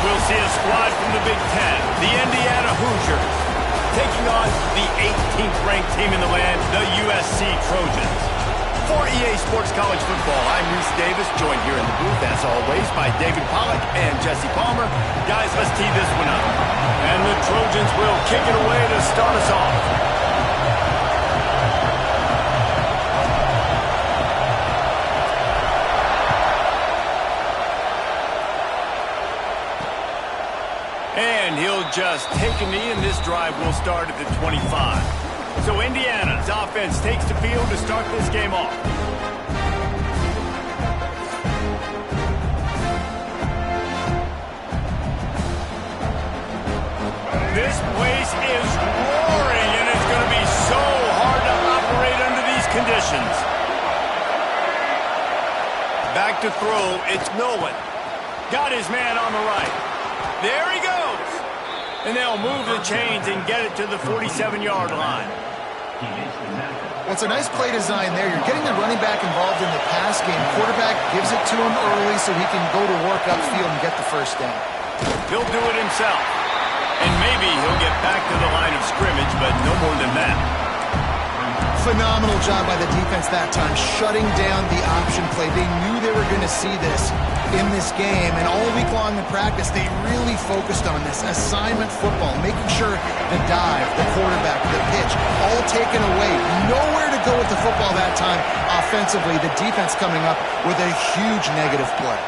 We'll see a squad from the Big Ten, the Indiana Hoosiers, taking on the 18th-ranked team in the land, the USC Trojans. For EA Sports College Football, I'm Reese Davis, joined here in the booth, as always, by David Pollack and Jesse Palmer. Guys, let's tee this one up. And the Trojans will kick it away to start us off. And he'll just take a knee, and this drive will start at the 25. So Indiana's offense takes the field to start this game off. This place is roaring, and it's going to be so hard to operate under these conditions. Back to throw, it's Nolan. Got his man on the right. There he goes. And they'll move the chains and get it to the 47-yard line. Well, it's a nice play design there. You're getting the running back involved in the pass game. Quarterback gives it to him early so he can go to work upfield and get the first down. He'll do it himself. And maybe he'll get back to the line of scrimmage, but no more than that. Phenomenal job by the defense that time, shutting down the option play. They knew they were going to see this in this game, and all week long in practice, they really focused on this assignment football, making sure the dive, the quarterback, the pitch, all taken away. Nowhere to go with the football that time offensively. The defense coming up with a huge negative play.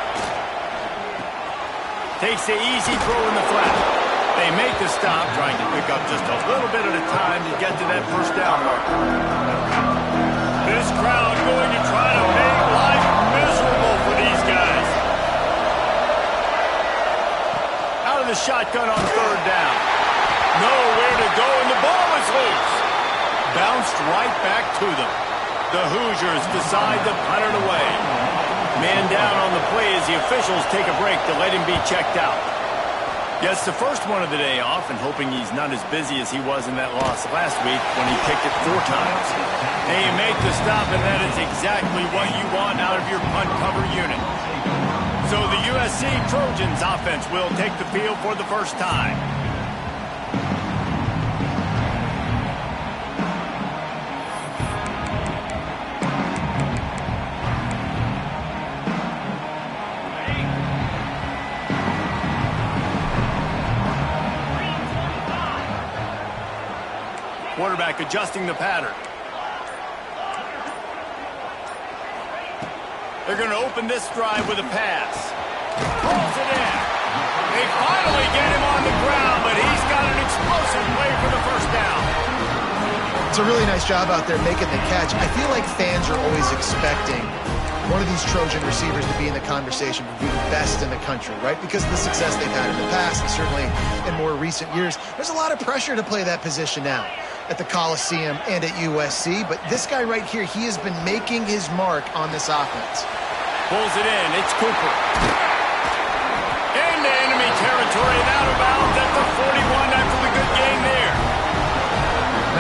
Takes the easy throw in the flat. They make the stop, trying to pick up just a little bit at a time to get to that first down mark. This crowd going to try to make life miserable for these guys. Out of the shotgun on third down. Nowhere to go, and the ball is loose. Bounced right back to them. The Hoosiers decide to punt it away. Man down on the play as the officials take a break to let him be checked out. Gets the first one of the day off, and hoping he's not as busy as he was in that loss last week when he kicked it 4 times. And you make the stop, and that is exactly what you want out of your punt cover unit. So the USC Trojans offense will take the field for the first time. Quarterback adjusting the pattern. They're going to open this drive with a pass. Rolls it in. They finally get him on the ground, but he's got an explosive play for the first down. It's a really nice job out there making the catch. I feel like fans are always expecting one of these Trojan receivers to be in the conversation for being best in the country, right? Because of the success they've had in the past and certainly in more recent years. There's a lot of pressure to play that position now at the Coliseum and at USC, but this guy right here, he has been making his mark on this offense. Pulls it in, it's Cooper. Into enemy territory and out of bounds at the 41 after the good game there.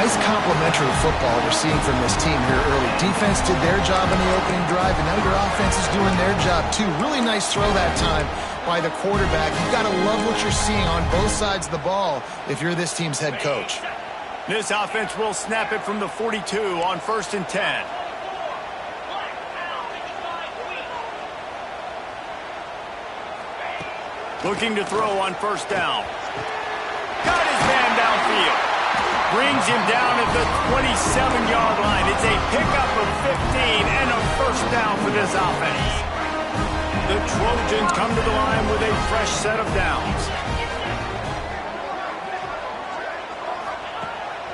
Nice complementary football we're seeing from this team here early. Defense did their job in the opening drive, and now your offense is doing their job too. Really nice throw that time by the quarterback. You've got to love what you're seeing on both sides of the ball if you're this team's head coach. This offense will snap it from the 42 on 1st and 10. Looking to throw on 1st down. Got his man downfield. Brings him down at the 27-yard line. It's a pickup of 15 and a first down for this offense. The Trojans come to the line with a fresh set of downs.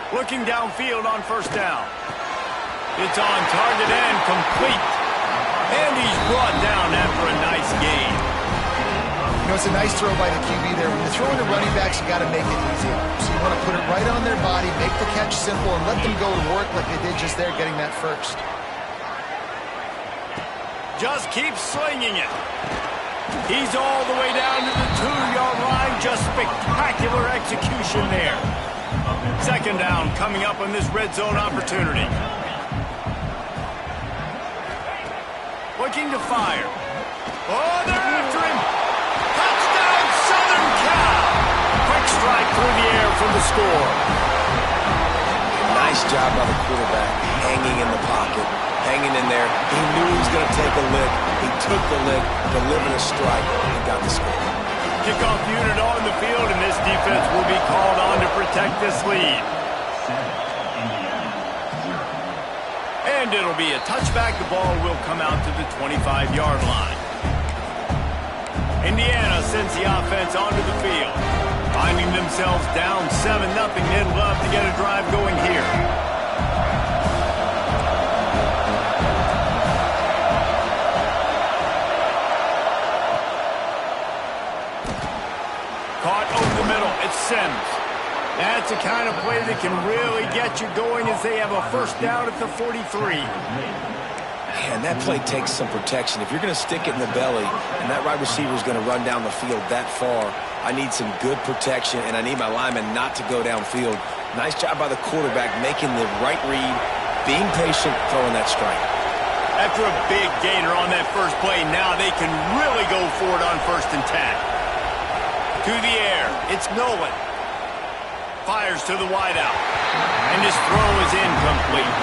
Looking downfield on 1st down. It's on target and complete. And he's brought down after a nice gain. You know, it's a nice throw by the QB there. When you're throwing to running backs, you got to make it easy. So you want to put it right on their body, make the catch simple, and let them go to work like they did just there, getting that first. Just keep slinging it. He's all the way down to the 2-yard line. Just spectacular execution there. 2nd down coming up on this red zone opportunity. Looking to fire. Oh, they're after him. Touchdown, Southern! through the air for the score. Nice job by the quarterback, hanging in the pocket, hanging in there. He knew he was going to take a lick. He took the lick, delivered a strike, and got the score. Kickoff unit on the field, and this defense will be called on to protect this lead. And it'll be a touchback. The ball will come out to the 25-yard line. Indiana sends the offense onto the field. Finding themselves down 7-0, they'd love to get a drive going here. Caught over the middle. It's Sims. That's the kind of play that can really get you going as they have a first down at the 43. And that play takes some protection. If you're going to stick it in the belly and that wide receiver is going to run down the field that far, I need some good protection, and I need my lineman not to go downfield. Nice job by the quarterback making the right read, being patient, throwing that strike. After a big gainer on that first play, now they can really go for it on 1st and 10. To the air, it's Nolan. Fires to the wideout, and his throw is incomplete.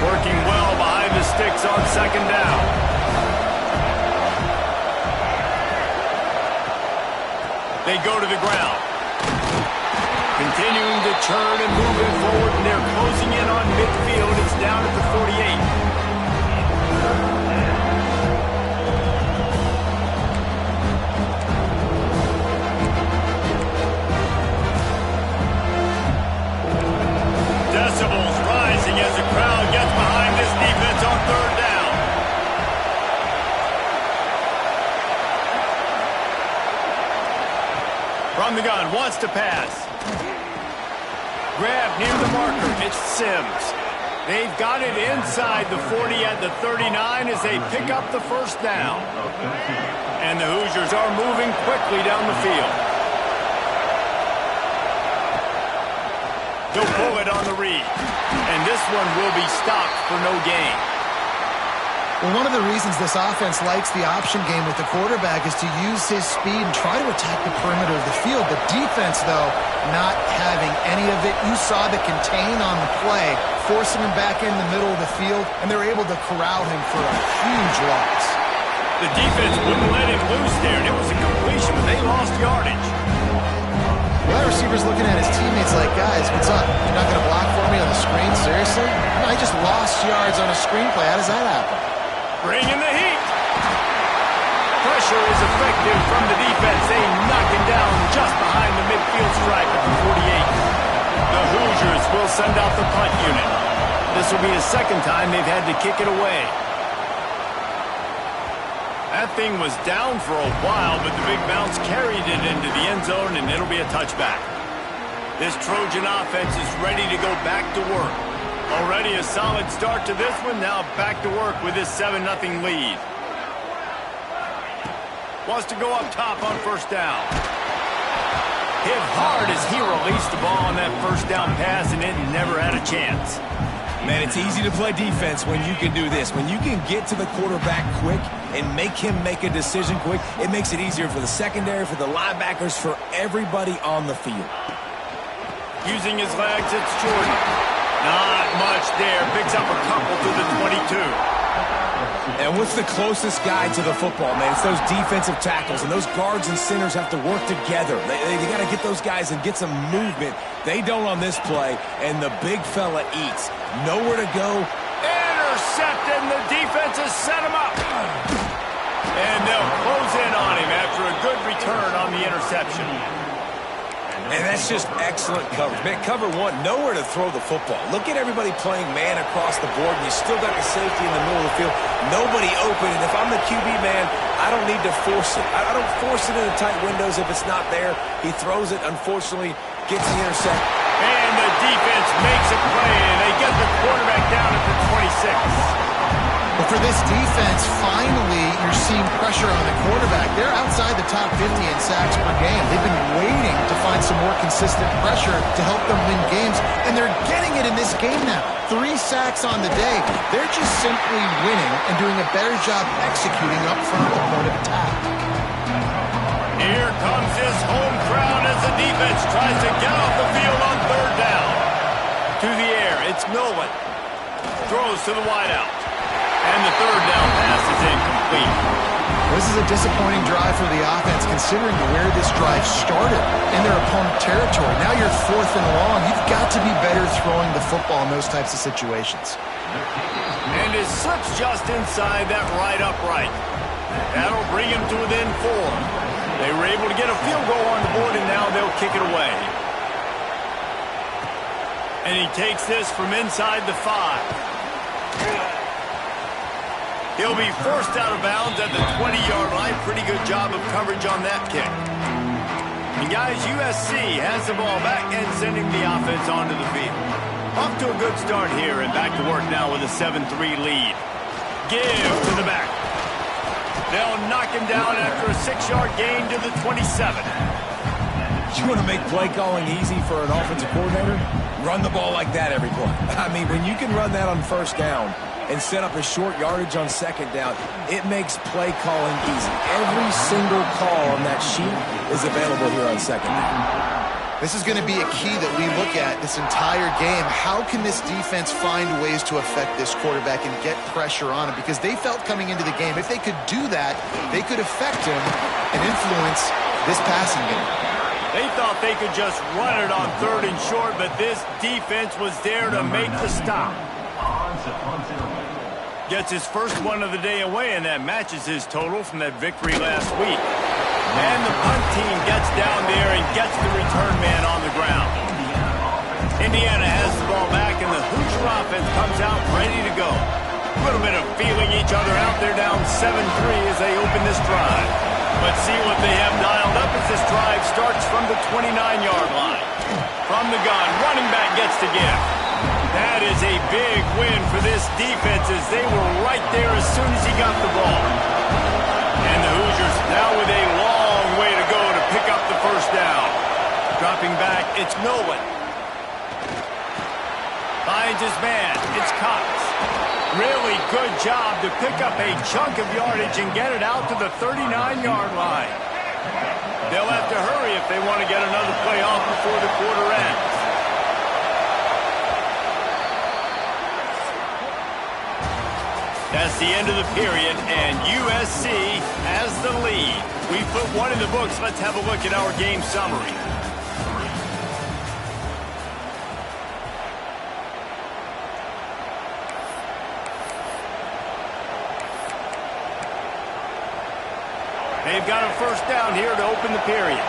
Working well behind the sticks on 2nd down. They go to the ground. Continuing to churn and move it forward, and they're closing in on midfield. It's down at the 48. Decibels rising as the crowd gets behind this defense on 3rd down. From the gun, wants to pass. Grab near the marker. It's Sims. They've got it inside the 40 at the 39 as they pick up the first down. And the Hoosiers are moving quickly down the field. They'll pull it on the read. And this one will be stopped for no gain. Well, one of the reasons this offense likes the option game with the quarterback is to use his speed and try to attack the perimeter of the field. The defense, though, not having any of it. You saw the contain on the play, forcing him back in the middle of the field, and they're able to corral him for a huge loss. The defense wouldn't let him loose there, and it was a completion, but they lost yardage. Well, that receiver's looking at his teammates like, guys, what's up? You're not going to block for me on the screen? Seriously? No, I just lost yards on a screenplay. How does that happen? Bring in the heat. Pressure is effective from the defense. They knock him down just behind the midfield stripe at the 48. The Hoosiers will send out the punt unit. This will be the 2nd time they've had to kick it away. That thing was down for a while, but the big bounce carried it into the end zone, and it'll be a touchback. This Trojan offense is ready to go back to work. Already a solid start to this one. Now back to work with this 7-0 lead. Wants to go up top on 1st down. Hit hard as he released the ball on that 1st down pass, and it never had a chance. Man, it's easy to play defense when you can do this. When you can get to the quarterback quick and make him make a decision quick, it makes it easier for the secondary, for the linebackers, for everybody on the field. Using his legs, it's Jordan. Not much there. Picks up a couple to the 22. And what's the closest guy to the football, man? It's those defensive tackles, and those guards and centers have to work together. They got to get those guys and get some movement. They don't on this play, and the big fella eats. Nowhere to go. Intercepted, and the defense has set him up. And they'll close in on him after a good return on the interception. And that's just excellent coverage. Man, cover one, nowhere to throw the football. Look at everybody playing man across the board, and you still got the safety in the middle of the field. Nobody open, and if I'm the QB, man, I don't need to force it. I don't force it in the tight windows if it's not there. He throws it, unfortunately, gets the intercept. And the defense makes a play, and they get the quarterback down at the 26. But for this defense, finally, you're seeing pressure on the quarterback. They're outside the top 50 in sacks per game. They've been waiting to find some more consistent pressure to help them win games, and they're getting it in this game now. 3 sacks on the day. They're just simply winning and doing a better job executing up front at the point of attack. Here comes his home crowd as the defense tries to get off the field on 3rd down. To the air, it's Milwin. Throws to the wideout. And the 3rd down pass is incomplete. This is a disappointing drive for the offense considering where this drive started in their opponent territory. Now you're 4th and long. You've got to be better throwing the football in those types of situations. And it slips just inside that right upright. That'll bring him to within 4. They were able to get a field goal on the board, and now they'll kick it away. And he takes this from inside the 5. He'll be forced out of bounds at the 20-yard line. Pretty good job of coverage on that kick. And guys, USC has the ball back and sending the offense onto the field. Off to a good start here and back to work now with a 7-3 lead. Give to the back. They'll knock him down after a 6-yard gain to the 27. You want to make play calling easy for an offensive coordinator? Run the ball like that every play. I mean, when you can run that on 1st down and set up a short yardage on 2nd down, it makes play calling easy. Every single call on that sheet is available here on 2nd down. This is going to be a key that we look at this entire game. How can this defense find ways to affect this quarterback and get pressure on him? Because they felt coming into the game, if they could do that, they could affect him and influence this passing game. They thought they could just run it on 3rd and short, but this defense was there to make the stop. Gets his first one of the day away, and that matches his total from that victory last week. And the punt team gets down there and gets the return man on the ground. Indiana has the ball back, and the Hoosier offense comes out ready to go. A little bit of feeling each other out there, down 7-3 as they open this drive. But see what they have dialed up as this drive starts from the 29-yard line. From the gun, running back gets to give. That is a big win for this defense as they were right there as soon as he got the ball. And the Hoosiers now with a long way to go to pick up the 1st down. Dropping back, it's Milwin. Finds his man, it's Cox. Really good job to pick up a chunk of yardage and get it out to the 39-yard line. They'll have to hurry if they want to get another play off before the quarter ends. That's the end of the period, and USC has the lead. We put one in the books. Let's have a look at our game summary. They've got a 1st down here to open the period.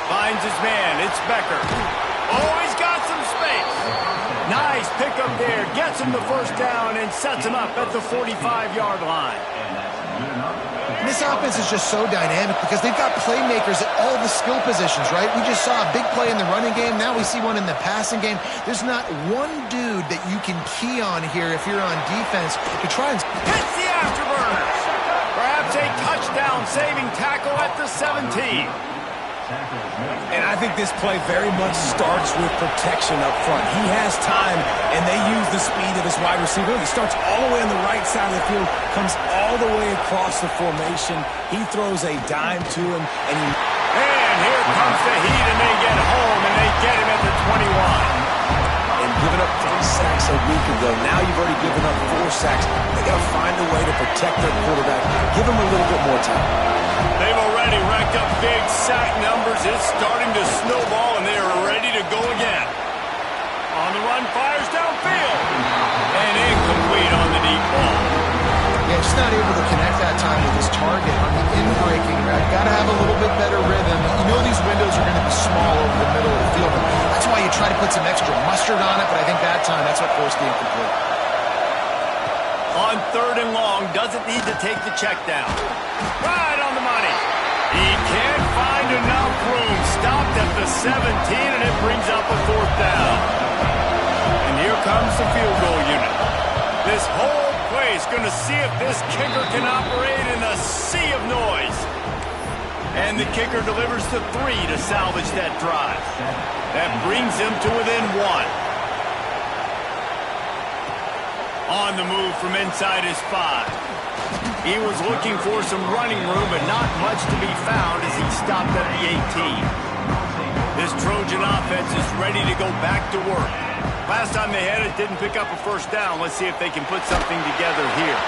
Finds his man. It's Becker. Oh, he's got some space. Nice pickup there. Gets him the 1st down and sets him up at the 45-yard line. This offense is just so dynamic because they've got playmakers at all the skill positions, right? We just saw a big play in the running game. Now we see one in the passing game. There's not one dude that you can key on here if you're on defense to try and hits the afterburners. Perhaps a touchdown-saving tackle at the 17. And I think this play very much starts with protection up front. He has time, and they use the speed of his wide receiver. He starts all the way on the right side of the field, comes all the way across the formation. He throws a dime to him, and here comes the heat, and they get home, and they get him at the 21. And giving up 3 sacks a week ago, now you've already given up 4 sacks. They got to find a way to protect their quarterback. Give him a little bit more time. They've already racked up big sack numbers. It's starting to snowball, and they are ready to go again. On the run, fires downfield. And incomplete on the deep ball. Yeah, just not able to connect that time with his target on the in-breaking route. Got to have a little bit better rhythm. You know these windows are going to be small over the middle of the field. That's why you try to put some extra mustard on it, but I think that time, that's what forced the incomplete. On 3rd and long, doesn't need to take the check down. Right on the money. He can't find Find enough room. Stopped at the 17, and it brings up a 4th down. And here comes the field goal unit. This whole play is going to see if this kicker can operate in a sea of noise. And the kicker delivers the 3 to salvage that drive. That brings him to within 1. On the move from inside his 5. He was looking for some running room, but not much to be found as he stopped at the 18. This Trojan offense is ready to go back to work. Last time they had it, didn't pick up a 1st down. Let's see if they can put something together here.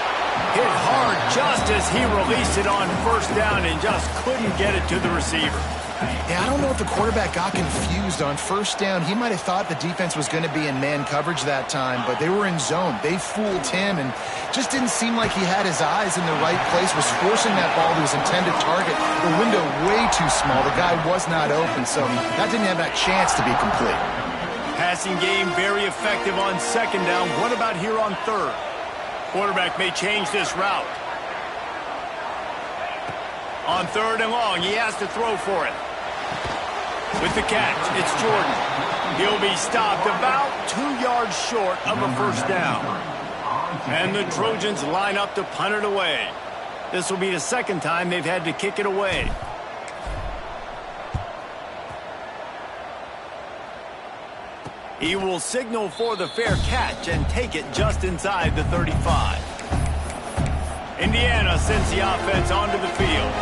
Hit hard just as he released it on 1st down and just couldn't get it to the receiver. Yeah, I don't know if the quarterback got confused on 1st down. He might have thought the defense was going to be in man coverage that time, but they were in zone. They fooled him and just didn't seem like he had his eyes in the right place, was forcing that ball to his intended target. The window way too small. The guy was not open, so that didn't have that chance to be complete. Passing game very effective on 2nd down. What about here on 3rd? Quarterback may change this route. On 3rd and long, he has to throw for it. With the catch, it's Jordan. He'll be stopped about 2 yards short of a 1st down. And the Trojans line up to punt it away. This will be the 2nd time they've had to kick it away. He will signal for the fair catch and take it just inside the 35. Indiana sends the offense onto the field.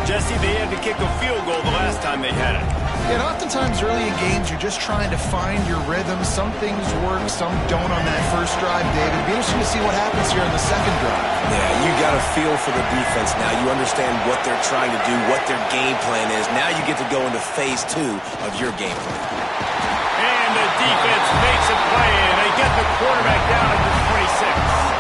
Jesse, they had to kick a field goal the last time they had it. And oftentimes early in games, you're just trying to find your rhythm. Some things work, some don't on that 1st drive, David. It'd be interesting to see what happens here in the 2nd drive. Yeah, you got a feel for the defense now. You understand what they're trying to do, what their game plan is. Now you get to go into phase 2 of your game plan. And the defense makes a play, and they get the quarterback down at the 26.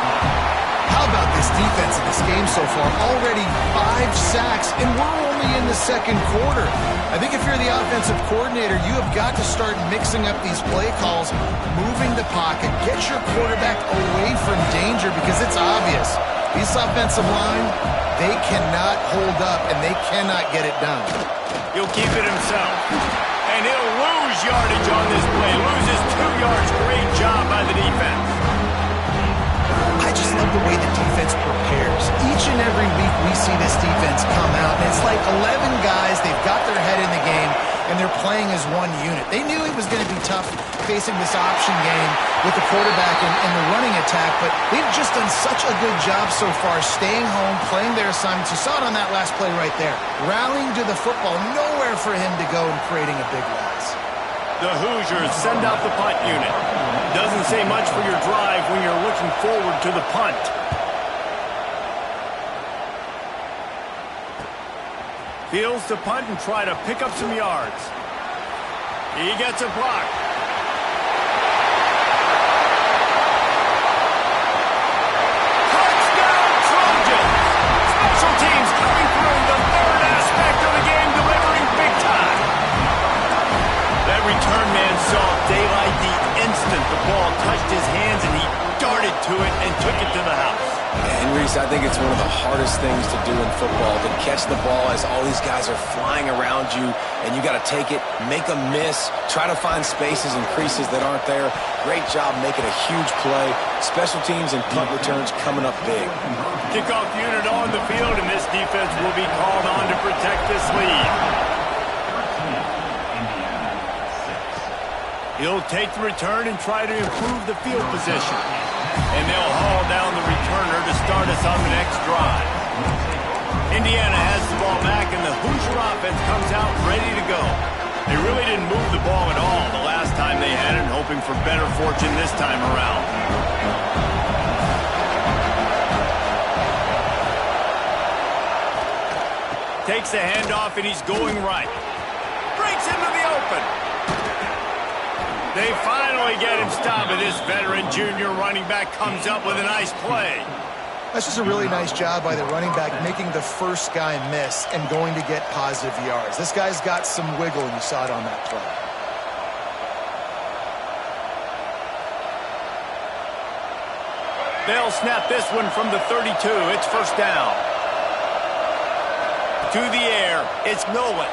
How about this defense in this game so far? Already 5 sacks, and we're only in the 2nd quarter. I think if you're the offensive coordinator, you have got to start mixing up these play calls, moving the pocket, get your quarterback away from danger, because it's obvious. This offensive line, they cannot hold up, and they cannot get it done. He'll keep it himself. And he'll lose yardage on this play. Loses 2 yards. Great job by the defense. I just love the way the defense prepares. Each and every week we see this defense come out, and it's like 11 guys, they've got their head in the game, and they're playing as one unit. They knew it was going to be tough facing this option game with the quarterback and the running attack, but they've just done such a good job so far staying home, playing their assignments. You saw it on that last play right there. Rallying to the football, nowhere for him to go and creating a big loss. The Hoosiers send out the punt unit. Doesn't say much for your drive when you're looking forward to the punt. Fields to punt and try to pick up some yards. He gets a block. Touchdown Trojans! Special teams coming through, the 3rd aspect of the game, delivering big time. That return man saw daylight the instant the ball touched his hands, and he darted to it and took it to the house. And Reese, I think it's one of the hardest things to do in football, to catch the ball as all these guys are flying around you, and you got to take it, make a miss, try to find spaces and creases that aren't there. Great job making a huge play. Special teams and punt returns coming up big. Kickoff unit on the field, and this defense will be called on to protect this lead. He'll take the return and try to improve the field position. And they'll haul down the returner to start us on the next drive. Indiana has the ball back, and the Hoosier offense comes out ready to go. They really didn't move the ball at all the last time they had it, hoping for better fortune this time around. Takes the handoff, and he's going right. Breaks into the open. They finally get him stopped, and this veteran junior running back comes up with a nice play. That's just a really nice job by the running back, making the first guy miss and going to get positive yards. This guy's got some wiggle, and you saw it on that play. They'll snap this one from the 32. It's 1st down. To the air, it's Nolan.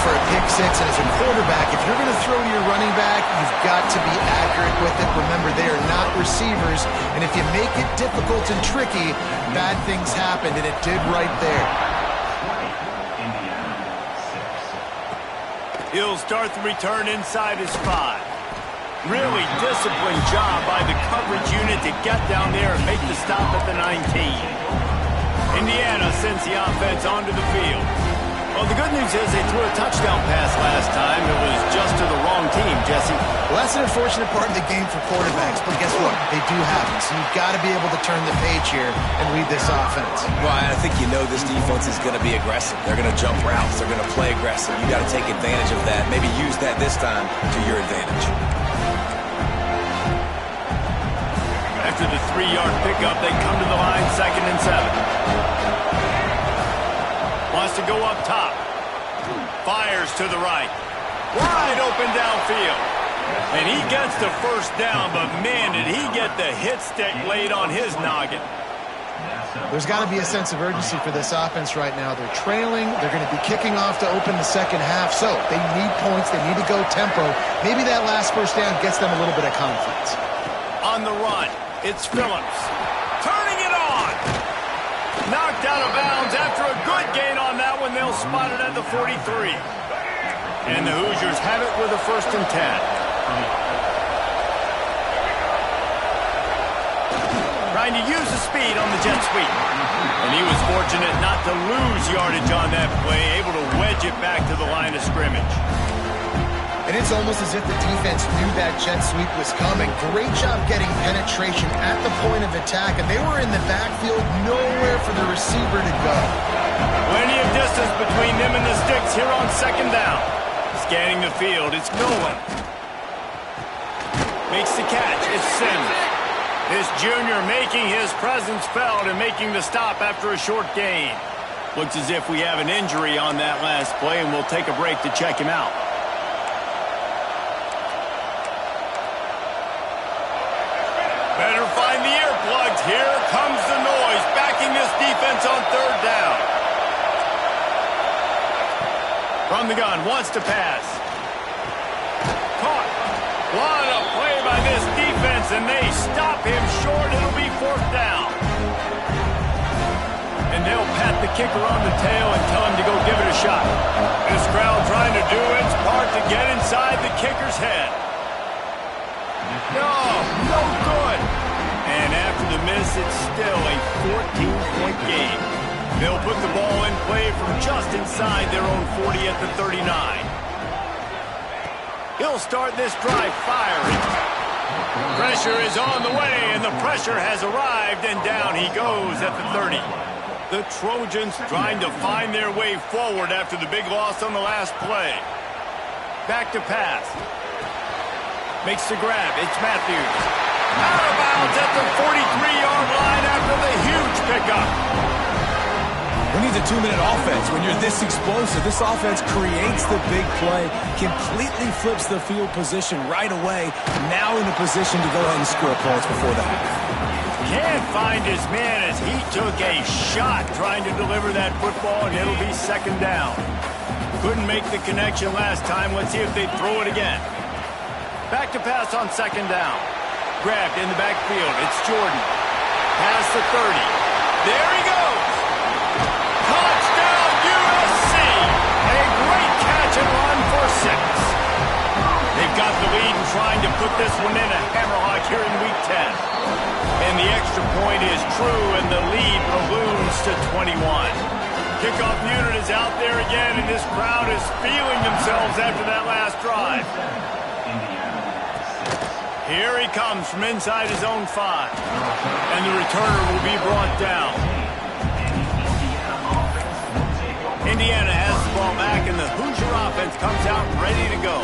for a pick six, and as a quarterback, if you're going to throw to your running back, you've got to be accurate with it. Remember, they are not receivers, and if you make it difficult and tricky, bad things happen, and it did right there. He'll start the return inside his 5. Really disciplined job by the coverage unit to get down there and make the stop at the 19. Indiana sends the offense onto the field. Well, the good news is they threw a touchdown pass last time. It was just to the wrong team, Jesse. Well, that's an unfortunate part of the game for quarterbacks, but guess what? They do happen, so you've got to be able to turn the page here and read this offense. Well, I think you know this defense is going to be aggressive. They're going to jump routes. They're going to play aggressive. You got to take advantage of that. Maybe use that this time to your advantage. After the 3-yard pickup, they come to the line, 2nd and 7. Wants to go up top. Fires to the right. Wide open downfield. And he gets the first down, but man, did he get the hit stick laid on his noggin. There's got to be a sense of urgency for this offense right now. They're trailing. They're going to be kicking off to open the second half, so they need points. They need to go tempo. Maybe that last first down gets them a little bit of confidence. On the run, it's Phillips. Turning it on. Knocked out of bounds after a good gain on that one. They'll spot it at the 43. And the Hoosiers have it with a 1st and 10. Trying to use the speed on the jet sweep. And he was fortunate not to lose yardage on that play, able to wedge it back to the line of scrimmage. And it's almost as if the defense knew that jet sweep was coming. Great job getting penetration at the point of attack, and they were in the backfield, nowhere for the receiver to go. Plenty of distance between them and the sticks here on 2nd down. Scanning the field, it's Nolan. Makes the catch, it's Sims. This junior making his presence felt and making the stop after a short gain. Looks as if we have an injury on that last play, and we'll take a break to check him out. Better find the earplugs. Here comes the noise, backing this defense on 3rd down. From the gun, wants to pass. Caught. What a play by this defense, and they stop him short. It'll be 4th down. And they'll pat the kicker on the tail and tell him to go give it a shot. This crowd trying to do its part to get inside the kicker's head. No good. And after the miss, it's still a 14-point game. They'll put the ball in play from just inside their own 40 at the 39. He'll start this drive firing. Pressure is on the way, and the pressure has arrived, and down he goes at the 30. The Trojans trying to find their way forward after the big loss on the last play. Back to pass. Makes the grab. It's Matthews. Out of bounds at the 43-yard line after the huge pickup. Who needs a 2-minute offense when you're this explosive? This offense creates the big play, completely flips the field position right away, now in a position to go ahead and score points before the half. Can't find his man as he took a shot trying to deliver that football, and it'll be 2nd down. Couldn't make the connection last time. Let's see if they throw it again. Back to pass on 2nd down. Grabbed in the backfield. It's Jordan. Past the 30. There he goes. Touchdown, USC. A great catch and run for 6. They've got the lead and trying to put this one in a hammerlock here in Week 10. And the extra point is true, and the lead balloons to 21. Kickoff unit is out there again, and this crowd is feeling themselves after that last drive. Here he comes from inside his own 5. And the returner will be brought down. Indiana has the ball back, and the Hoosier offense comes out ready to go.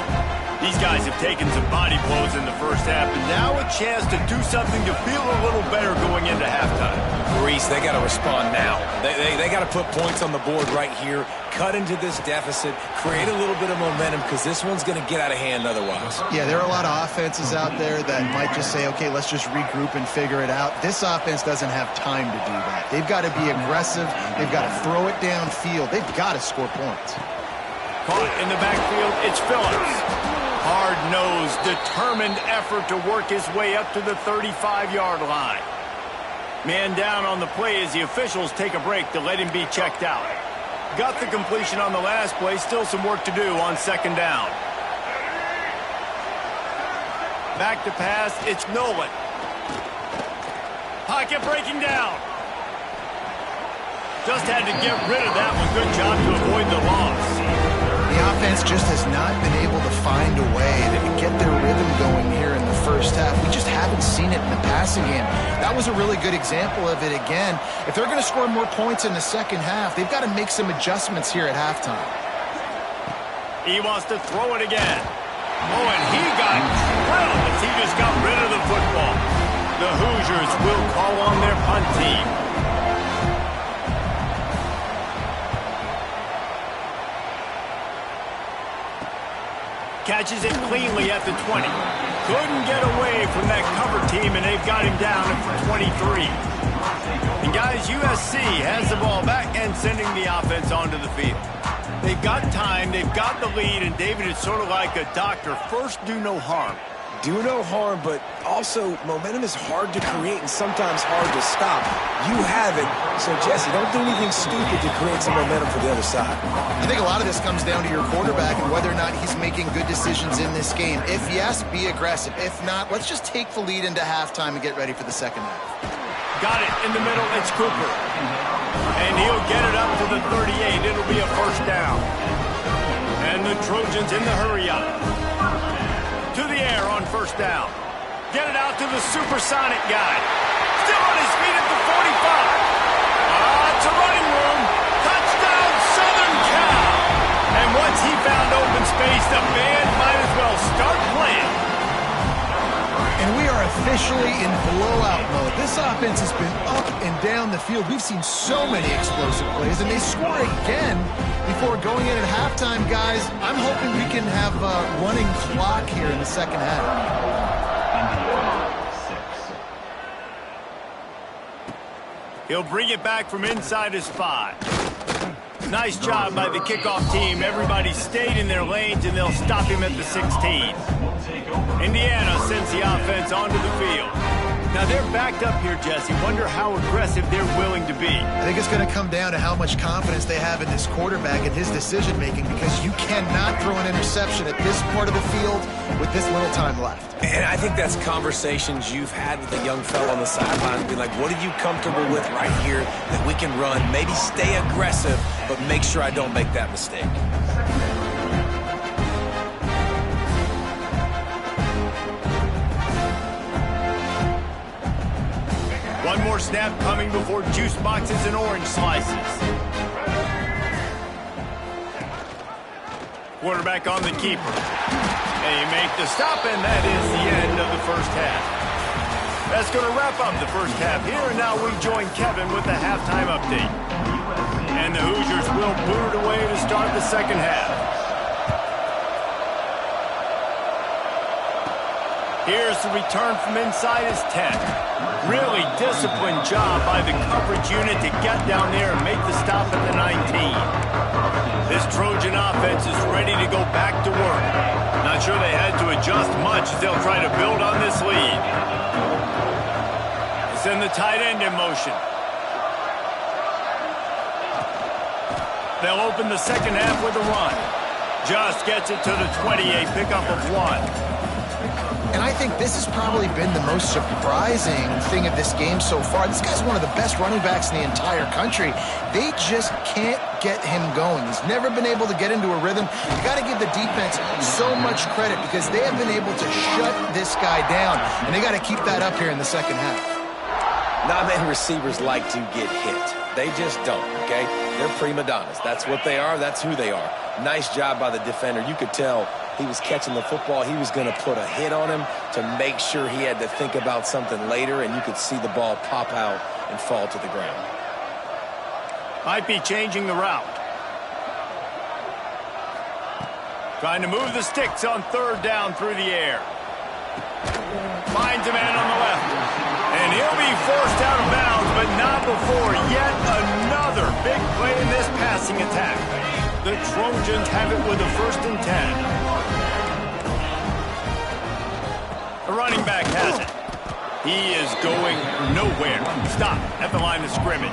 These guys have taken some body blows in the first half, and now a chance to do something to feel a little better going into halftime. Reese, they got to respond now. They got to put points on the board right here, cut into this deficit, create a little bit of momentum, because this one's going to get out of hand otherwise. Yeah, there are a lot of offenses out there that might just say, okay, let's just regroup and figure it out. This offense doesn't have time to do that. They've got to be aggressive. They've got to throw it downfield. They've got to score points. Caught in the backfield, it's Phillips. Hard-nosed, determined effort to work his way up to the 35-yard line. Man down on the play as the officials take a break to let him be checked out. Got the completion on the last play, still some work to do on second down. Back to pass, it's Nolan. Pocket breaking down. Just had to get rid of that one. Good job to avoid the loss. The offense just has not been able to find a way to get their rhythm going here in the first half. We just haven't seen it in the passing game. That was a really good example of it again. If they're going to score more points in the second half, they've got to make some adjustments here at halftime. He wants to throw it again. Oh, and he got drilled as he just got rid of the football. The Hoosiers will call on their punt team. Catches it cleanly at the 20. Couldn't get away from that cover team, and they've got him down at 23. And guys, USC has the ball back and sending the offense onto the field. They've got time, they've got the lead, and David, it's sort of like a doctor. First, do no harm. Do no harm, but also momentum is hard to create and sometimes hard to stop. You have it, so Jesse, don't do anything stupid to create some momentum for the other side. I think a lot of this comes down to your quarterback and whether or not he's making good decisions in this game. If yes, be aggressive. If not, let's just take the lead into halftime and get ready for the second half. Got it in the middle, it's Cooper. And he'll get it up to the 38. It'll be a first down. And the Trojans in the hurry-up. To the air on first down. Get it out to the supersonic guy. Still on his feet at the 45. It's a running room. Touchdown, Southern Cal. And once he found open space, the band might as well start playing. And we are officially in blowout mode. This offense has been up and down the field. We've seen so many explosive plays, and they score again before going in at halftime, guys. I'm hoping we can have a running clock here in the second half. He'll bring it back from inside his 5. Nice job by the kickoff team. Everybody stayed in their lanes, and they'll stop him at the 16. Indiana sends the offense onto the field. Now they're backed up here, Jesse. Wonder how aggressive they're willing to be. I think it's going to come down to how much confidence they have in this quarterback and his decision-making, because you cannot throw an interception at this part of the field with this little time left. And I think that's conversations you've had with a young fella on the sideline. Be like, what are you comfortable with right here that we can run? Maybe stay aggressive, but make sure I don't make that mistake. One more snap coming before juice boxes and orange slices. Quarterback on the keeper. They make the stop, and that is the end of the first half. That's going to wrap up the first half here, and now we join Kevin with the halftime update. And the Hoosiers will boot it away to start the second half. Here's the return from inside his 10. Really disciplined job by the coverage unit to get down there and make the stop at the 19. This Trojan offense is ready to go back to work. Not sure they had to adjust much as they'll try to build on this lead. They send the tight end in motion. They'll open the second half with a run. Just gets it to the 20, a pickup of 1. And I think this has probably been the most surprising thing of this game so far. This guy's one of the best running backs in the entire country. They just can't get him going. He's never been able to get into a rhythm. You got to give the defense so much credit because they have been able to shut this guy down, and they got to keep that up here in the second half. Not many receivers like to get hit. They just don't, okay? They're prima donnas. That's what they are. That's who they are. Nice job by the defender. You could tell he was catching the football. He was going to put a hit on him to make sure he had to think about something later, and you could see the ball pop out and fall to the ground. Might be changing the route. Trying to move the sticks on third down through the air. Finds a man on the left. And he'll be forced out of bounds, but not before yet another big play in this passing attack. The Trojans have it with a 1st and 10. The running back has it. He is going nowhere. Stop at the line of scrimmage.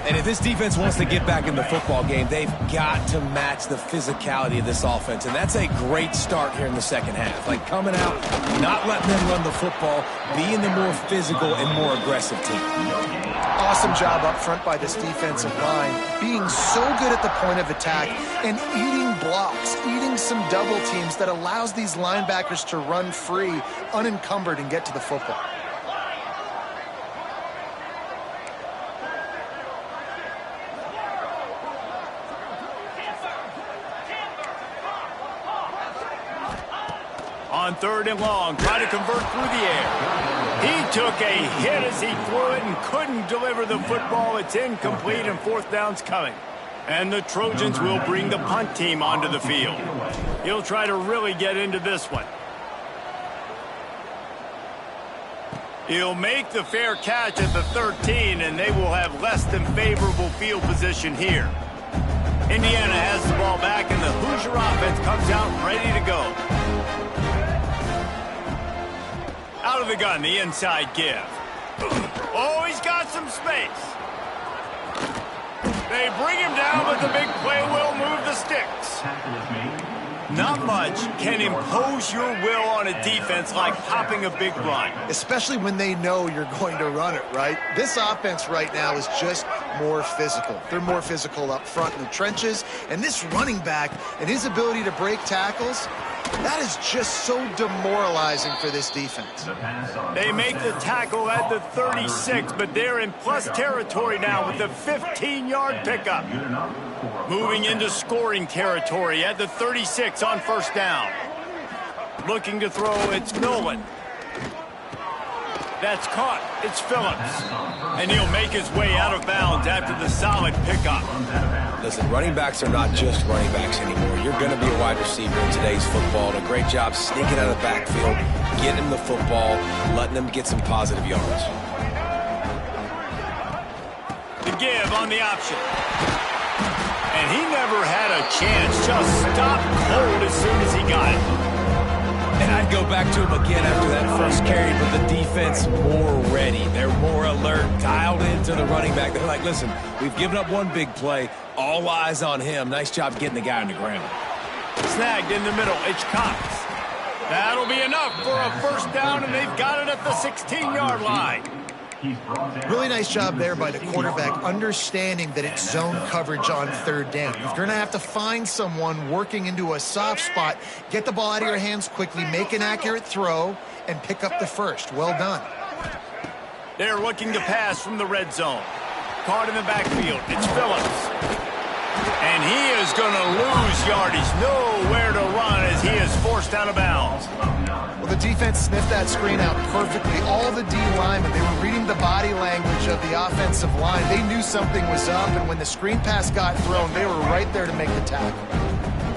And if this defense wants to get back in the football game, they've got to match the physicality of this offense. And that's a great start here in the second half. Like coming out, not letting them run the football, being the more physical and more aggressive team. Awesome job up front by this defensive line, being so good at the point of attack and eating blocks, eating some double teams that allows these linebackers to run free, unencumbered, and get to the football. On 3rd and long, try to convert through the air. He took a hit as he threw it and couldn't deliver the football. It's incomplete and 4th down's coming. And the Trojans will bring the punt team onto the field. He'll try to really get into this one. He'll make the fair catch at the 13, and they will have less than favorable field position here. Indiana has the ball back, and the Hoosier offense comes out ready to go. Out of the gun, the inside give. Oh, he's got some space. They bring him down, but the big play will move the sticks. Not much can impose your will on a defense like popping a big run. Especially when they know you're going to run it, right? This offense right now is just more physical. They're more physical up front in the trenches. And this running back and his ability to break tackles, that is just so demoralizing for this defense. They make the tackle at the 36, but they're in plus territory now with the 15-yard pickup. Moving into scoring territory at the 36 on 1st down. Looking to throw, it's Nolan. That's caught. It's Phillips. And he'll make his way out of bounds after the solid pickup. Listen, running backs are not just running backs anymore. You're going to be a wide receiver in today's football. A great job sneaking out of the backfield, getting him the football, letting them get some positive yards. The give on the option. And he never had a chance. Just stopped cold as soon as he got it. And I'd go back to him again after that first carry, but the defense more ready. They're more alert, dialed into the running back. They're like, listen, we've given up one big play. All eyes on him. Nice job getting the guy on the ground. Snagged in the middle. It's Cox. That'll be enough for a 1st down, and they've got it at the 16-yard line. Really nice job there by the quarterback, understanding that it's zone coverage on 3rd down. You're going to have to find someone working into a soft spot, get the ball out of your hands quickly, make an accurate throw, and pick up the 1st. Well done. They're looking to pass from the red zone. Caught in the backfield. It's Phillips. And he is going to lose yardage. Nowhere to run as he is forced out of bounds. Well, the defense sniffed that screen out perfectly. All the D linemen, they were reading the body language of the offensive line. They knew something was up, and when the screen pass got thrown, they were right there to make the tackle.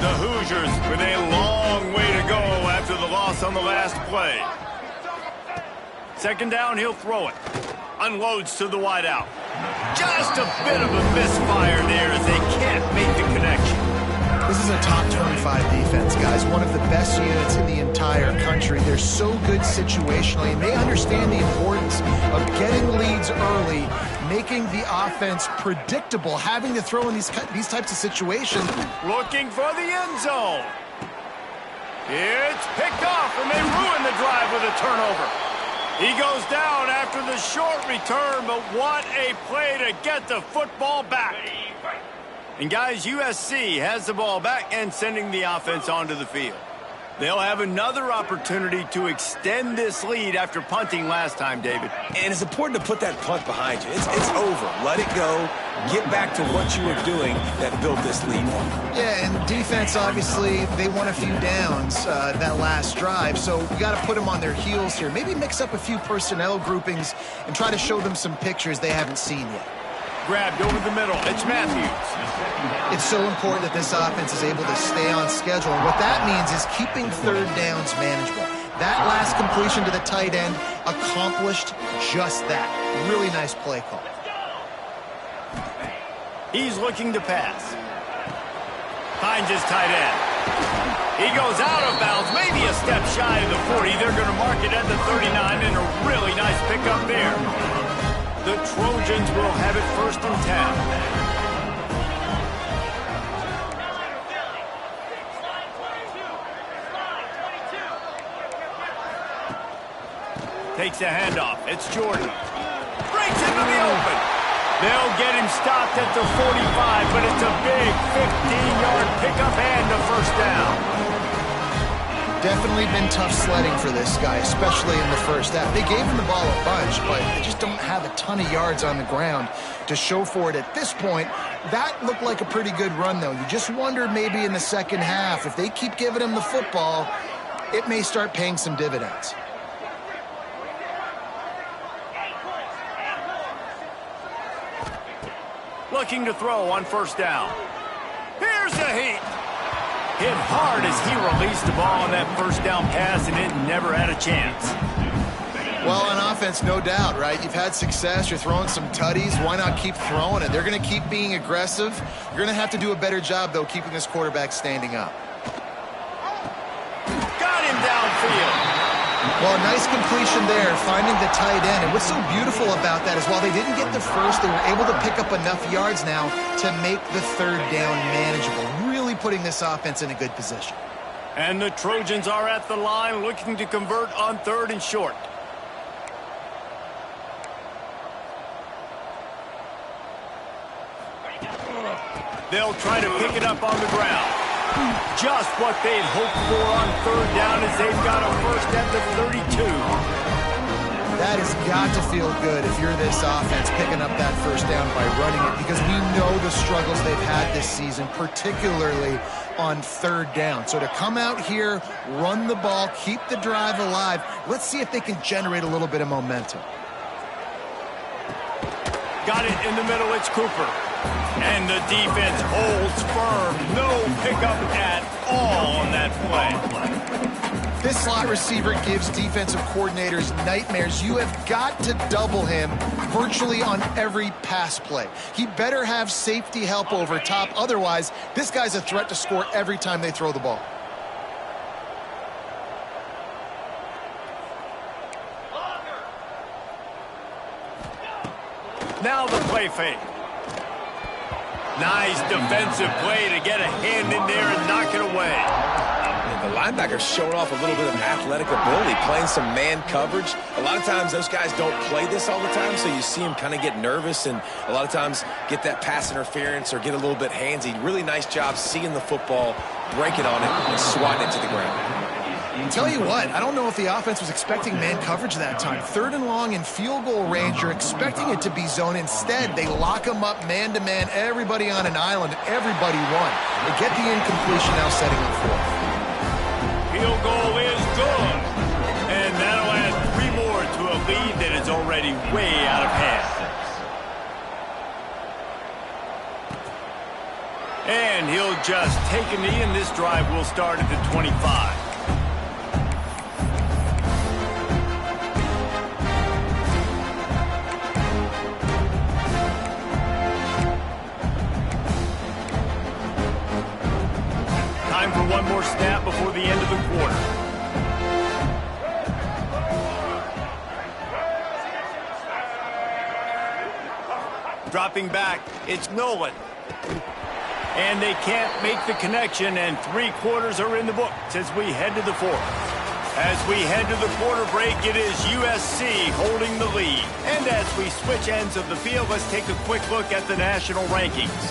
The Hoosiers with a long way to go after the loss on the last play. 2nd down, he'll throw it. Unloads to the wideout. Just a bit of a misfire there as they can't make the connection. This is a top 25 defense, guys. One of the best units in the entire country. They're so good situationally, and they understand the importance of getting leads early, making the offense predictable, having to throw in these types of situations. Looking for the end zone. It's picked off, and they ruin the drive with a turnover. He goes down after the short return, but what a play to get the football back. And guys, USC has the ball back and sending the offense onto the field. They'll have another opportunity to extend this lead after punting last time, David. And it's important to put that punt behind you. It's over. Let it go. Get back to what you were doing that built this lead. Yeah, and defense, obviously, they won a few downs that last drive, so we got to put them on their heels here. Maybe mix up a few personnel groupings and try to show them some pictures they haven't seen yet. Grabbed over the middle. It's Matthews. It's so important that this offense is able to stay on schedule. And what that means is keeping 3rd downs manageable. That last completion to the tight end accomplished just that. Really nice play call. He's looking to pass. Finds his tight end. He goes out of bounds, maybe a step shy of the 40. They're going to mark it at the 39, and a really nice pickup there. The Trojans will have it 1st and 10. Takes a handoff. It's Jordan. Breaks into the open. They'll get him stopped at the 45, but it's a big 15-yard pickup and a 1st down. Definitely been tough sledding for this guy, especially in the first half. They gave him the ball a bunch, but they just don't have a ton of yards on the ground to show for it at this point. That looked like a pretty good run, though. You just wonder maybe in the second half, if they keep giving him the football, it may start paying some dividends. Looking to throw on 1st down. Here's a heat. Hit hard as he released the ball on that 1st down pass, and it never had a chance. Well, on offense, no doubt, right? You've had success. You're throwing some tutties. Why not keep throwing it? They're going to keep being aggressive. You're going to have to do a better job, though, keeping this quarterback standing up. Got him downfield. Well, a nice completion there, finding the tight end. And what's so beautiful about that is while they didn't get the first, they were able to pick up enough yards now to make the 3rd down manageable, really putting this offense in a good position. And the Trojans are at the line looking to convert on 3rd and short. They'll try to pick it up on the ground. Just what they'd hoped for on 3rd down as they've got a 1st at the 32. That has got to feel good if you're this offense picking up that 1st down by running it, because we know the struggles they've had this season, particularly on 3rd down. So to come out here, run the ball, keep the drive alive, let's see if they can generate a little bit of momentum. Got it in the middle, it's Cooper. And the defense holds firm. No pickup at all on that play. This slot receiver gives defensive coordinators nightmares. You have got to double him virtually on every pass play. He better have safety help over top. Otherwise, this guy's a threat to score every time they throw the ball. Now the play fake. Nice defensive play to get a hand in there and knock it away. The linebacker's showing off a little bit of athletic ability, playing some man coverage. A lot of times those guys don't play this all the time, so you see them kind of get nervous and a lot of times get that pass interference or get a little bit handsy. Really nice job seeing the football, breaking on it, and swatting it to the ground. Tell you what, I don't know if the offense was expecting man coverage that time. 3rd and long in field goal range, you're expecting it to be zone. Instead, they lock them up man-to-man, everybody on an island, everybody won. They get the incompletion now setting up 4th. Field goal is good. And that'll add 3 more to a lead that is already way out of hand. And he'll just take a knee, and this drive will start at the 25. Time for one more snap before the end of the quarter. Dropping back, it's Nolan. And they can't make the connection, and 3 quarters are in the books as we head to the 4th. As we head to the quarter break, it is USC holding the lead. And as we switch ends of the field, let's take a quick look at the national rankings.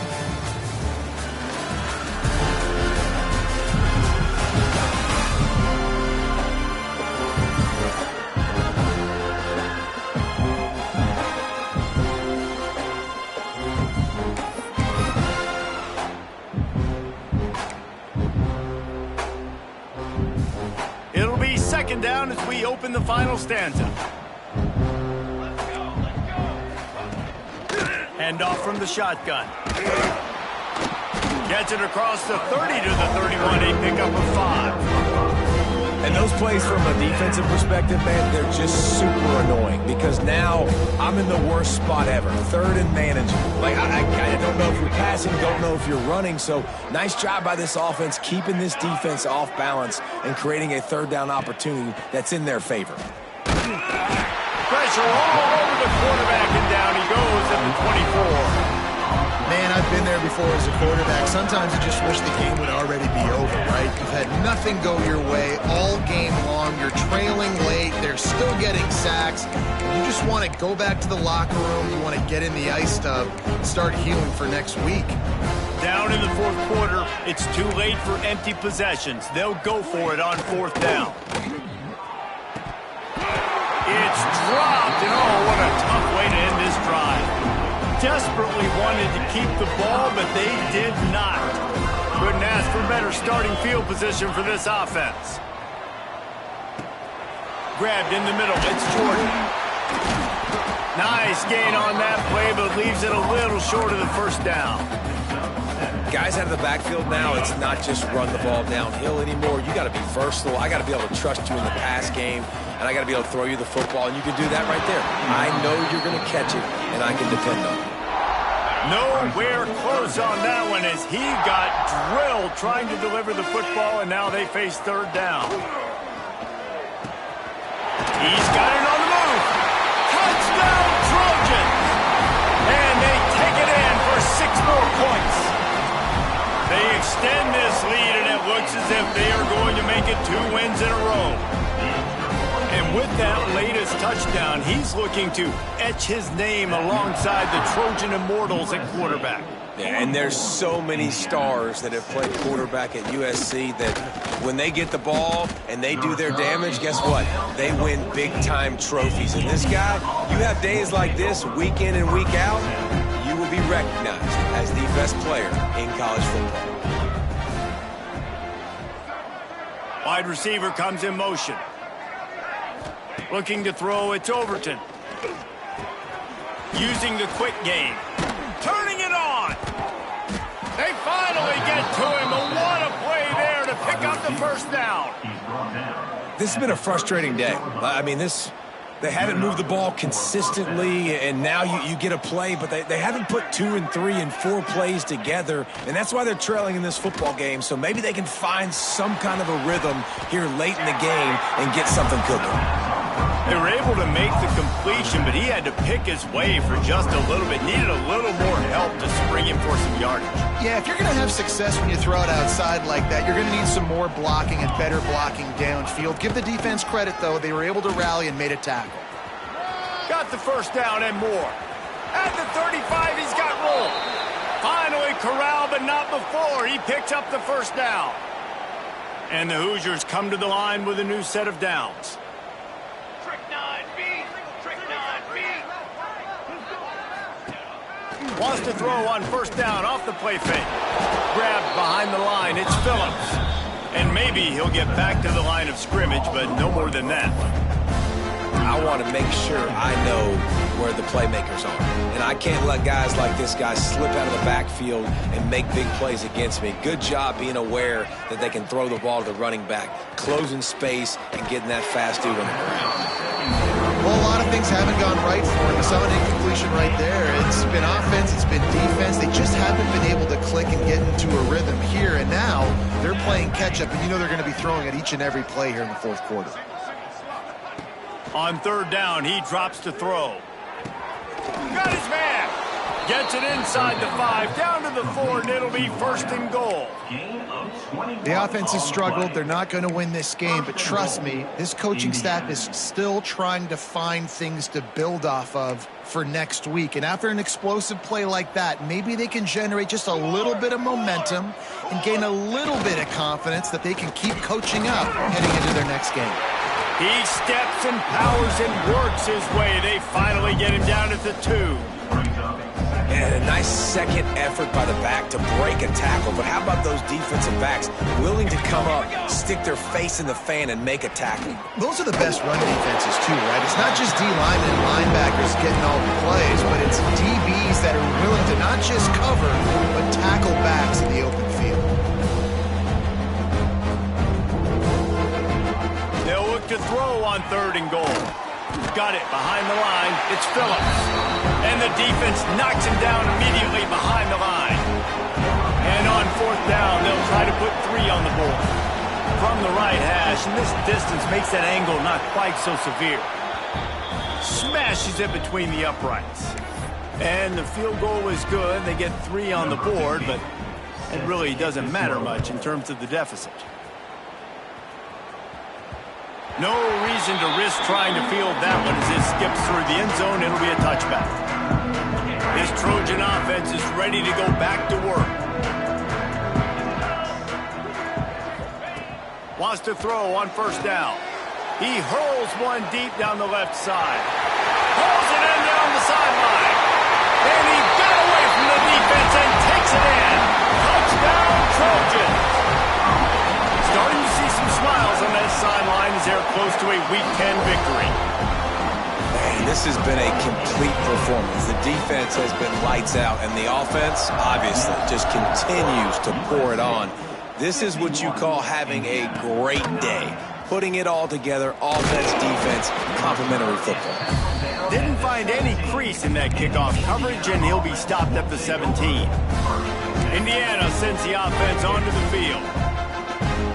Second down as we open the final stanza. Handoff from the shotgun. Gets it across the 30 to the 31, a pickup of 5. And those plays from a defensive perspective, man, they're just super annoying because now I'm in the worst spot ever, third and manageable. Like, I don't know if you're passing, don't know if you're running, so nice job by this offense keeping this defense off balance and creating a third down opportunity that's in their favor. Pressure all over the quarterback, and down he goes at the 24. Man, I've been there before as a quarterback. Sometimes you just wish the game would already be over, right? You've had nothing go your way all game long. You're trailing late. They're still getting sacks. And you just want to go back to the locker room. You want to get in the ice tub and start healing for next week. Down in the fourth quarter, it's too late for empty possessions. They'll go for it on fourth down. It's dropped, and oh, what a tough way to end this drive. Desperately wanted to keep the ball, but they did not. Couldn't ask for better starting field position for this offense. Grabbed in the middle, it's Jordan. Nice gain on that play, but leaves it a little short of the first down. Guys out of the backfield now, it's not just run the ball downhill anymore. You got to be versatile. I got to be able to trust you in the pass game, and I got to be able to throw you the football, and you can do that right there. I know you're going to catch it, and I can depend on it. Nowhere close on that one as he got drilled trying to deliver the football, and now they face third down. He's got it on the move. Touchdown, Trojans! And they take it in for 6 more points. They extend this lead, and it looks as if they are going to make it 2 wins in a row. And with that latest touchdown, he's looking to etch his name alongside the Trojan Immortals at quarterback. Yeah, and there's so many stars that have played quarterback at USC that when they get the ball and they do their damage, guess what? They win big-time trophies. And this guy, you have days like this, week in and week out, you will be recognized as the best player in college football. Wide receiver comes in motion. Looking to throw, it's Overton. Using the quick game. Turning it on. They finally get to him. And what a play there to pick up the first down. This has been a frustrating day. I mean, they haven't moved the ball consistently, and now you get a play, but they haven't put 2 and 3 and 4 plays together, and that's why they're trailing in this football game. So maybe they can find some kind of a rhythm here late in the game and get something cooking. They were able to make the completion, but he had to pick his way for just a little bit. Needed a little more help to spring him for some yardage. Yeah, if you're going to have success when you throw it outside like that, you're going to need some more blocking and better blocking downfield. Give the defense credit, though. They were able to rally and made a tackle. Got the first down and more. At the 35, he's got room. Finally corralled, but not before. He picked up the first down. And the Hoosiers come to the line with a new set of downs. Wants to throw on first down off the play fake. Grabbed behind the line, it's Phillips. And maybe he'll get back to the line of scrimmage, but no more than that. I want to make sure I know where the playmakers are. And I can't let guys like this guy slip out of the backfield and make big plays against me. Good job being aware that they can throw the ball to the running back, closing space, and getting that fast dude on the ground. Well, a lot of things haven't gone right for him. You saw an incompletion right there. It's been offense, it's been defense. They just haven't been able to click and get into a rhythm here. And now they're playing catch-up, and you know they're going to be throwing at each and every play here in the fourth quarter. On third down, he drops to throw. Got his man. Gets it inside the 5, down to the 4, and it'll be first and goal. The offense has struggled. They're not going to win this game, but trust me, this coaching staff is still trying to find things to build off of for next week. And after an explosive play like that, maybe they can generate just a little bit of momentum and gain a little bit of confidence that they can keep coaching up heading into their next game. He steps and powers and works his way. They finally get him down at the 2. And a nice second effort by the back to break a tackle. But how about those defensive backs willing to come up, stick their face in the fan, and make a tackle? Those are the best run defenses, too, right? It's not just D-linemen and linebackers getting all the plays, but it's DBs that are willing to not just cover, but tackle backs in the open field. to throw on 3rd and goal. Got it behind the line. It's Phillips. And the defense knocks him down immediately behind the line. And on 4th down, they'll try to put 3 on the board. From the right hash, and this distance makes that angle not quite so severe. Smashes it between the uprights. And the field goal is good. They get 3 on the board, but it really doesn't matter much in terms of the deficit. No reason to risk trying to field that one as it skips through the end zone. It'll be a touchback. This Trojan offense is ready to go back to work. Wants to throw on 1st down. He hurls one deep down the left side. Hurls it in down the sideline. And he got away from the defense and takes it in. Touchdown, Trojans. Starting to see some smiles on that sideline as they're close to a Week 10 victory. Man, this has been a complete performance. The defense has been lights out, and the offense, obviously, just continues to pour it on. This is what you call having a great day. Putting it all together, offense, defense, complementary football. Didn't find any crease in that kickoff coverage, and he'll be stopped at the 17. Indiana sends the offense onto the field.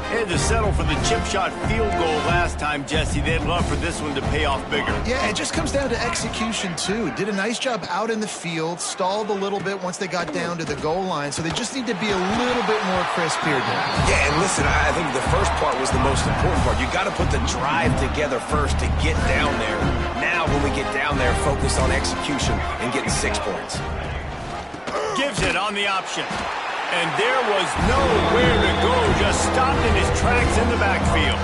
They had to settle for the chip shot field goal last time, Jesse. They'd love for this one to pay off bigger. Yeah, it just comes down to execution, too. Did a nice job out in the field, stalled a little bit once they got down to the goal line, so they just need to be a little bit more crisp here. Yeah, and listen, I think the first part was the most important part. You got to put the drive together first to get down there. Now, when we get down there, focus on execution and getting 6 points. Gives it on the option. And there was nowhere to go, just stopped in his tracks in the backfield.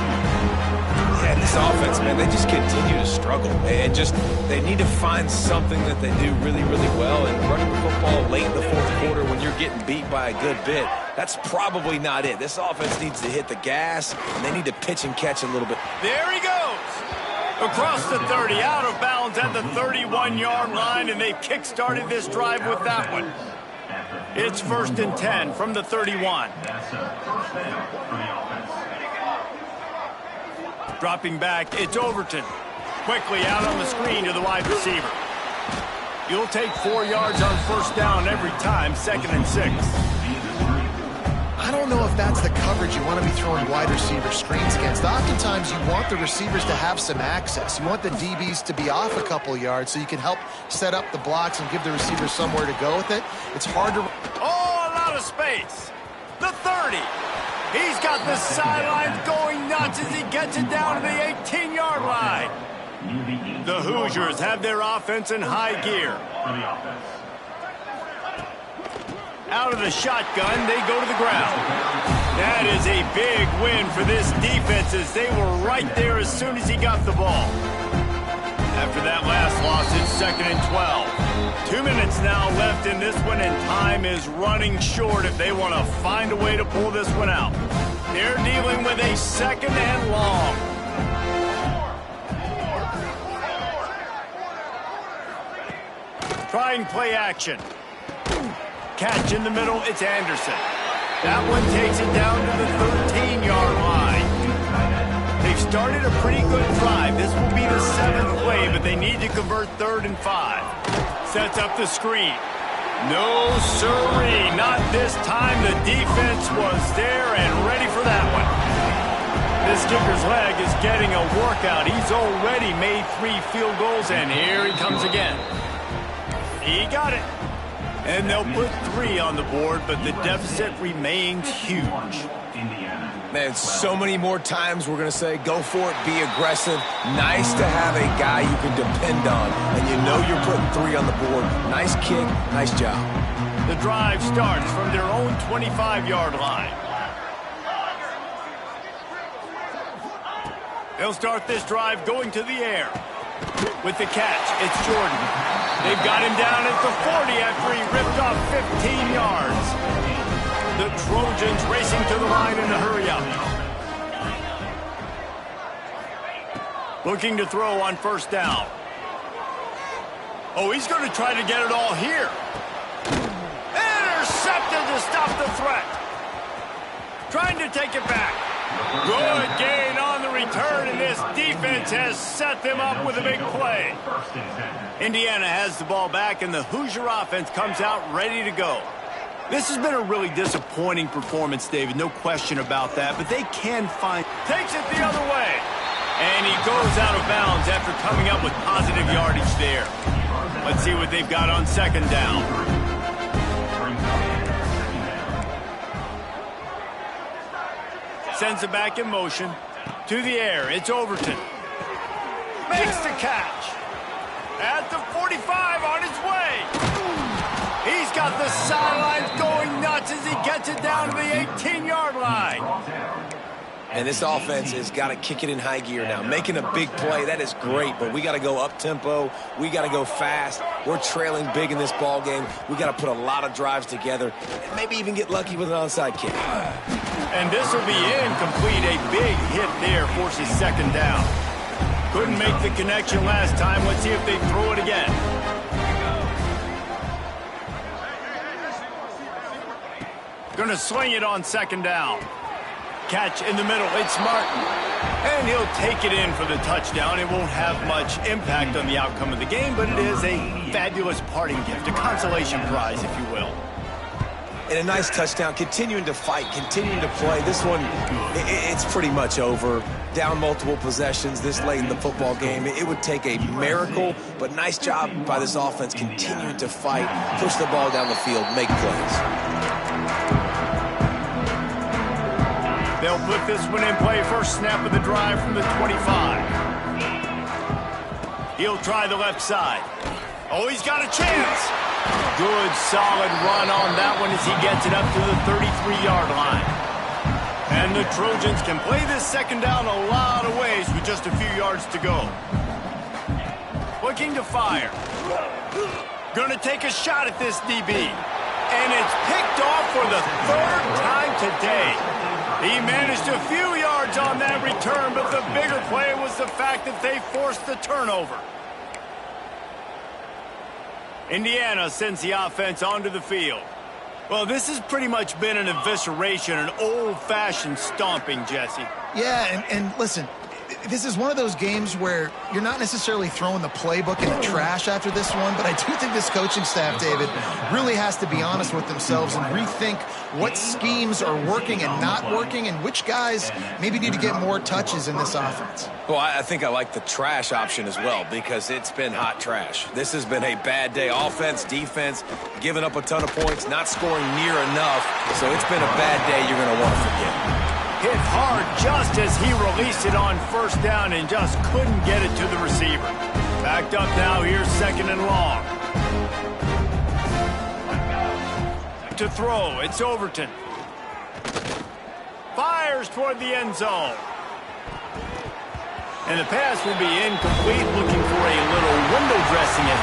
Yeah, this offense, man, they just continue to struggle. And just, they need to find something that they do really, really well. And running the football late in the 4th quarter when you're getting beat by a good bit, that's probably not it. This offense needs to hit the gas, and they need to pitch and catch a little bit. There he goes. Across the 30, out of bounds at the 31-yard line, and they've kick-started this drive with that one. It's 1st and 10 from the 31. Dropping back, it's Overton. Quickly out on the screen to the wide receiver. You'll take 4 yards on 1st down every time, 2nd and 6. I don't know if that's the coverage you want to be throwing wide receiver screens against. Oftentimes, you want the receivers to have some access. You want the DBs to be off a couple yards so you can help set up the blocks and give the receiver somewhere to go with it. It's hard to... Oh, a lot of space. The 30. He's got the sidelines going nuts as he gets it down to the 18-yard line. The Hoosiers have their offense in high gear. Out of the shotgun, they go to the ground. That is a big win for this defense as they were right there as soon as he got the ball. After that last loss, it's 2nd and 12. 2 minutes now left in this one, and time is running short if they want to find a way to pull this one out. They're dealing with a 2nd and long. Trying play action. Catch in the middle, it's Anderson. That one takes it down to the 13-yard line. They've started a pretty good drive. This will be the 7th play, but they need to convert 3rd and 5. Sets up the screen. No siree, not this time. The defense was there and ready for that one. This kicker's leg is getting a workout. He's already made 3 field goals, and here he comes again. He got it. And they'll put 3 on the board, but the deficit remains huge. Man, so many more times we're going to say, go for it, be aggressive. Nice to have a guy you can depend on, and you know you're putting 3 on the board. Nice kick, nice job. The drive starts from their own 25-yard line. They'll start this drive going to the air. With the catch, it's Jordan. They've got him down at the 40 after he ripped off 15 yards. The Trojans racing to the line in a hurry-up. Looking to throw on 1st down. Oh, he's going to try to get it all here. Intercepted to stop the threat. Trying to take it back. Good gain on the return, and this defense has set them up with a big play. Indiana has the ball back, and the Hoosier offense comes out ready to go. This has been a really disappointing performance, David, no question about that, but they can find... Takes it the other way, and he goes out of bounds after coming up with positive yardage there. Let's see what they've got on second down. Sends it back in motion. To the air, it's Overton. Makes the catch. At the 45, on his way. He's got the sidelines going nuts as he gets it down to the 18-yard line. And this offense has got to kick it in high gear now. Making a big play, that is great, but we got to go up-tempo. We got to go fast. We're trailing big in this ball game. We got to put a lot of drives together and maybe even get lucky with an onside kick. And this will be incomplete. A big hit there forces second down. Couldn't make the connection last time. Let's see if they throw it again. Gonna sling it on second down. Catch in the middle, it's Martin. And he'll take it in for the touchdown. It won't have much impact on the outcome of the game, but it is a fabulous parting gift, a consolation prize, if you will. And a nice touchdown, continuing to fight, continuing to play. This one, it's pretty much over. Down multiple possessions this late in the football game. It would take a miracle, but nice job by this offense continuing to fight, push the ball down the field, make plays. They'll put this one in play. First snap of the drive from the 25. He'll try the left side. Oh, he's got a chance. Good, solid run on that one as he gets it up to the 33-yard line. And the Trojans can play this second down a lot of ways with just a few yards to go. Looking to fire. Gonna take a shot at this DB. And it's picked off for the third time today. He managed a few yards on that return, but the bigger play was the fact that they forced the turnover. Indiana sends the offense onto the field. Well, this has pretty much been an evisceration, an old-fashioned stomping, Jesse. Yeah, and listen, this is one of those games where you're not necessarily throwing the playbook in the trash after this one, but I do think this coaching staff, David, really has to be honest with themselves and rethink what schemes are working and not working and which guys maybe need to get more touches in this offense. Well, I think I like the trash option as well because it's been hot trash. This has been a bad day. Offense, defense, giving up a ton of points, not scoring near enough. So it's been a bad day you're going to want to forget. Hit hard just as he released it on first down and just couldn't get it to the receiver. Backed up now, here's second and long. To throw, it's Overton. Fires toward the end zone. And the pass will be incomplete, looking for a little window dressing at